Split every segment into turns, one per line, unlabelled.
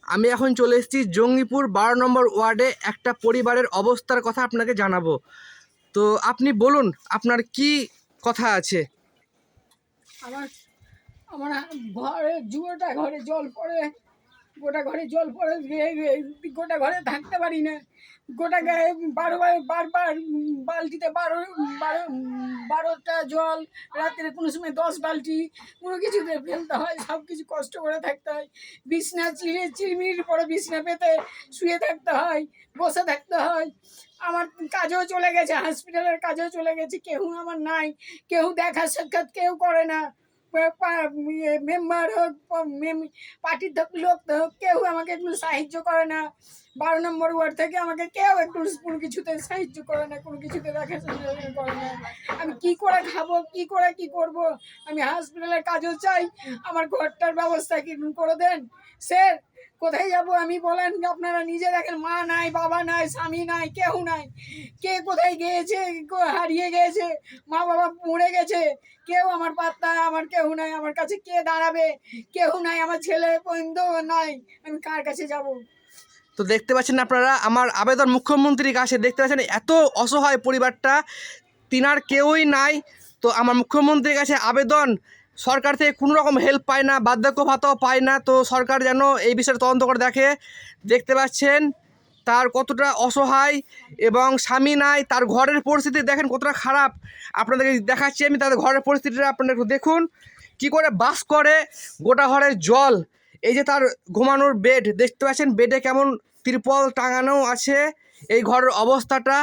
আমি এখন চলে এসেছি জঙ্গিপুর 12 নম্বর ওয়ার্ডে একটা পরিবারের অবস্থার কথা আপনাকে জানাবো। তো আপনি বলুন আপনার কি কথা আছে।
আমার আমার ঘরে গোটা ঘরে জল পড়ে, গোটা ঘরে জল পড়ে, গোটা ঘরে থাকতে পারি না। গোটা গায়ে বারবার বালতিতে 12টা জল, রাত্রে কোনো সময় 10 বালতি, কোনো কিছুতে ফেলতে হয়। সব কিছু কষ্ট করে থাকতে হয়। বিছনা চিরমির পরে বিছনা পেতে শুয়ে থাকতে হয়, বসে থাকতে হয়। আমার কাজেও চলে গেছে, হসপিটালের কাজেও চলে গেছে, কেউ আমার নাই, কেউ দেখা সাক্ষাৎ কেউ করে না। মেম্বার হোক, পার্টির লোক হোক, কেউ আমাকে একটু সাহায্য করে না। 12 নম্বর ওয়ার্ড থেকে আমাকে কেউ একটু কোনো কিছুতে সাহায্য করে না, কোনো কিছুতে দেখাশোনা করে না। আমি কি করে খাবো, কি করে কি করব? আমি হসপিটালের কাজও চাই, আমার ঘরটার ব্যবস্থা কি করে দেন স্যার। কোথায় যাব আমি বলেন? আপনারা নিজে দেখেন, মা নাই, বাবা নাই, স্বামী নাই, কেউ নাই। কে কোথায় গিয়েছে, হারিয়ে গিয়েছে, মা বাবা মরে গেছে, কেউ আমার পাত্তা, আমার কেউ নাই, আমার কাছে কে দাঁড়াবে, কেউ নাই, আমার ছেলে পর্যন্ত নাই, আমি কার কাছে যাব?
তো দেখতে পাচ্ছেন আপনারা আমার আবেদন মুখ্যমন্ত্রীর কাছে, দেখতে পাচ্ছেন এত অসহায় পরিবারটা, তিনার কেউই নাই। তো আমার মুখ্যমন্ত্রীর কাছে আবেদন, সরকার থেকে কোনো রকম হেল্প পায় না, বার্ধক্য ভাতাও পায় না। তো সরকার যেন এই বিষয়ে তদন্ত করে দেখে। দেখতে পাচ্ছেন তার কতটা অসহায় এবং স্বামী নাই, তার ঘরের পরিস্থিতি দেখেন কতটা খারাপ। আপনাদেরকে দেখাচ্ছি আমি তাদের ঘরের পরিস্থিতিটা, আপনারা একটু দেখুন কি করে বাস করে। গোটা ঘরের জল, এই যে তার ঘুমানোর বেড, দেখতে পাচ্ছেন বেডে কেমন ত্রিপল টাঙানো আছে, এই ঘরের অবস্থাটা।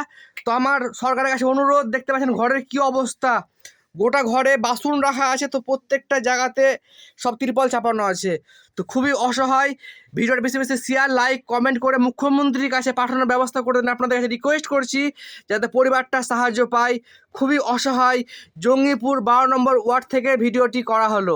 তো আমার সরকারের কাছে অনুরোধ, দেখতে পাচ্ছেন ঘরের কি অবস্থা, গোটা ঘরে বাসন রাখা আছে, তো প্রত্যেকটা জায়গাতে সব ত্রিপল চাপানো আছে। তো খুবই অসহায়। ভিডিওটা বেশি বেশি শেয়ার, লাইক, কমেন্ট করে মুখ্যমন্ত্রীর কাছে পাঠানোর ব্যবস্থা করে দেন। আপনাদের কাছে রিকোয়েস্ট করছি যাতে পরিবারটা সাহায্য পায়। খুবই অসহায়। জঙ্গিপুর 12 নম্বর ওয়ার্ড থেকে ভিডিওটি করা হলো।